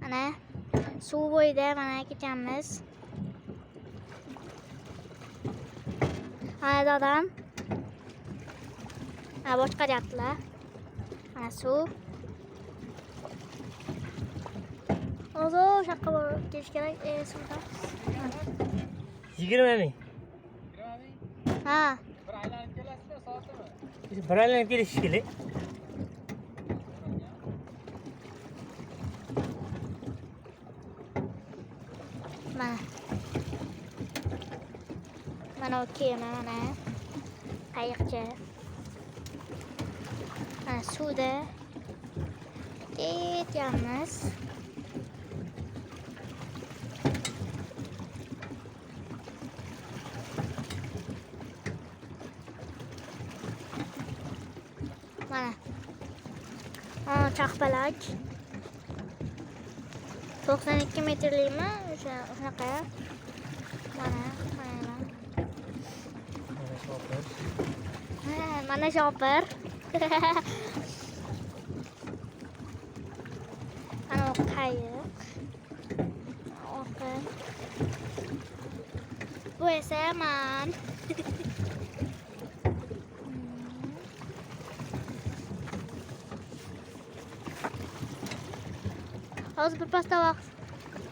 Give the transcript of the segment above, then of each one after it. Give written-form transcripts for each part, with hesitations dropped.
Mana suv bo'yida mana ketamiz. Mana dadam. Mana boshqaryaptilar. Mana suv. O'zi shaqqa borib kelish kerak suvda. 20 ming. Ha. Bir aylanib kelasizmi soatimi? Bir aylanib kelish kerak. Mana. Mana o kema mana. Qayiqcha. Mana suvda ketyapmiz. Mana. Chaqpalak. 92 metrlikmi? Shunaqa. Mana. Mana shopir. Mana o qayiq. Bu esa men. Hozir bir pasta vaqt.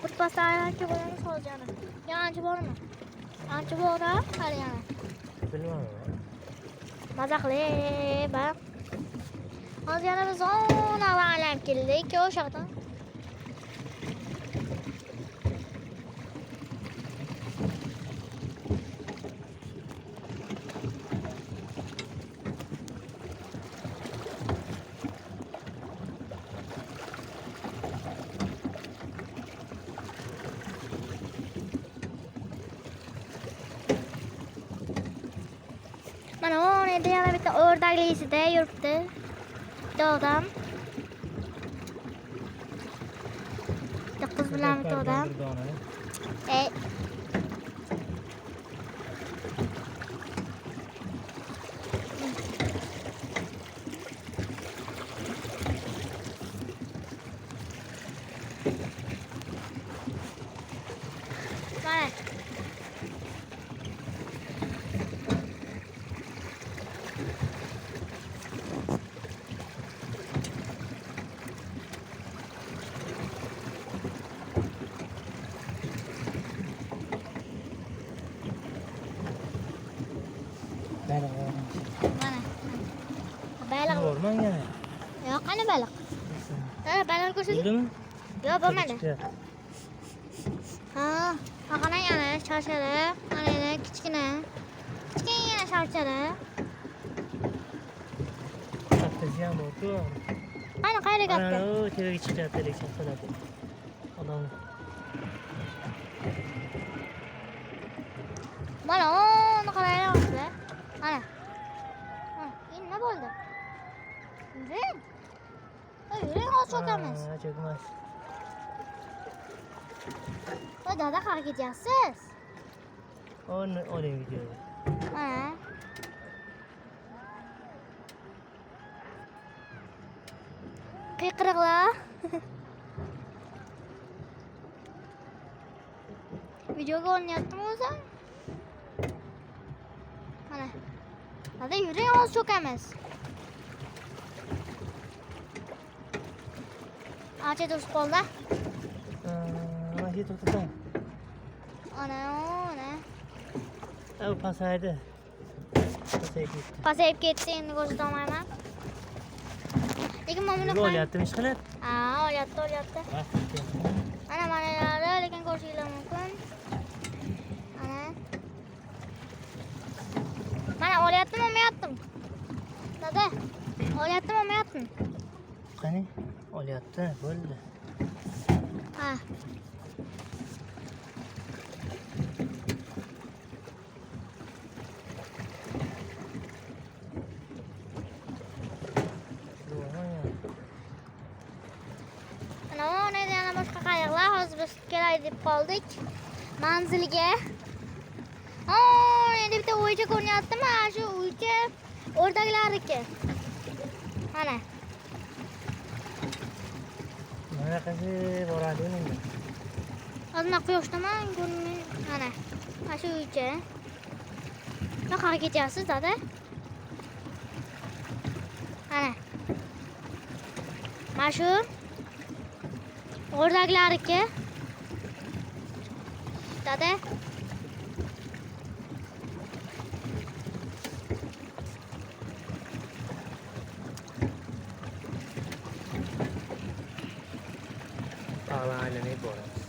Bir pasta aylancha bo'lamiz hozir yana. Yancha bormi? Ancha bor-a? Hali yana. Bilmadim. Maza qilib, ha. Hozir yana biz ona aylanib keldik o'sha yoqdan. Mana o yerda yana bitta o'rdaklisida yuribdi. Bitta odam. Bitta qiz bilan bitta odam. Mana. Mana. Baliq. O'rmon yana. Yo'q, qani baliq? Ha, baliq ko'rsating. Bo'ldimi? Yo'q, bo'lmadi. Ha, qana yana sharshara, mana yana kichkina. Kichkina sharshara. Kattasi ham bor-ku. Qani qayerga katta? Ana, o tevaga chiqyapti lekin qiladi. Odam. Mana onu qarayapsiz. Mana. Nima bo'ldi? Yuring. Yuring, hozir cho'kamiz. Ha, cho'kmas. Voy, dada qayerga ketyapsiz? Oling videoga. Mana. Qiyqiriqlar. Videoga o'rnayaptimi o'zi? Mana. Dada yuring, hozir cho'kamiz. Ancha durust qoldi. Mana shu to'xtating. Ana. O pasaydi. Pasayib ketdi, endi ko'rsata olmayman. Lekin men buni Olyaptimi ish qilib? Ha, olyapti. Mana manalari, lekin ko'rishingiz mumkin. Mana olyaptimi, olmayaptimi? Dada, olyaptimi, olmayaptimi? Qani? Olyapti, bo'ldi. Ha. Ana yana boshqa qayiqlar, hozir biz kelay deb qoldik manzilga. Endi bitta o'ycha ko'ryapti, mana shu o'ycha o'rdaklarniki. Mana. Anaqasi boradi endi. Azma quyoshdaman ko'rmay. Mana. Mana shu uycha. Yoqqa ketyapsiz, dada? Mana. Mana shu o'rdaklarniki. Dada. Tağla aylanib boramiz.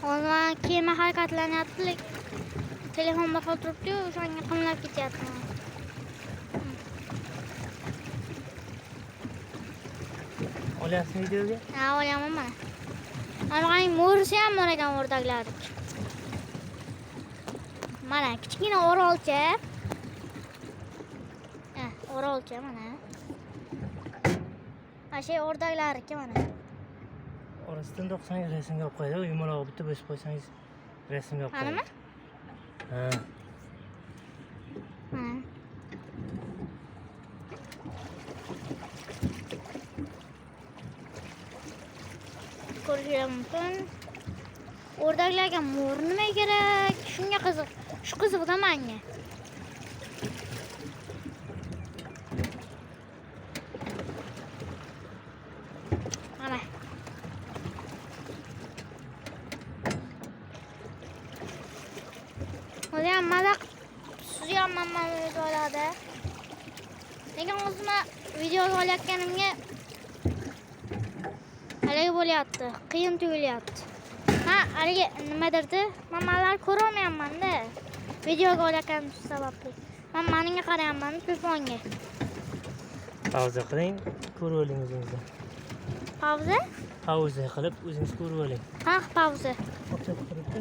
Ondan kema harakatlanyapti. Telefon baqib turibdi, o'shanga qimlab ketyapti. Olyapsizmi videoga? Ha, olaman mana. Mana qarang, mo'risi ham bor ekan o'rdaklar. Mana kichkina orolcha. Ha, orolcha mana. Mana shu o'rdaklarniki mana. Orasidan 90 rasmga olib qo'yadi. Yumaloq bitta bosib qo'ysangiz rasmga olib qo'yadi. Manimi? Ha. Mana. Ko'rishingiz mumkin. O'rdaklarga mo'r nima kerak? Shunga qiziq. Shu qiziqda menga. Mana. O'zi ham mazaq suzyapman mana bu joylarda. Lekin o'zim video olayotganimga haligi bo'lyapti, qiyin tuyulyapti. Ha, haligi nimadirdi? Men malar ko'rolmayapman-da. Videoga olayotganim sababli. Men menga qarayapman telefonga. Pauza qiling, ko'rib oling o'zingizni. Pauza? Pauza qilib o'zingiz ko'rib oling. Ha, pauza. O'xshatib turibdi.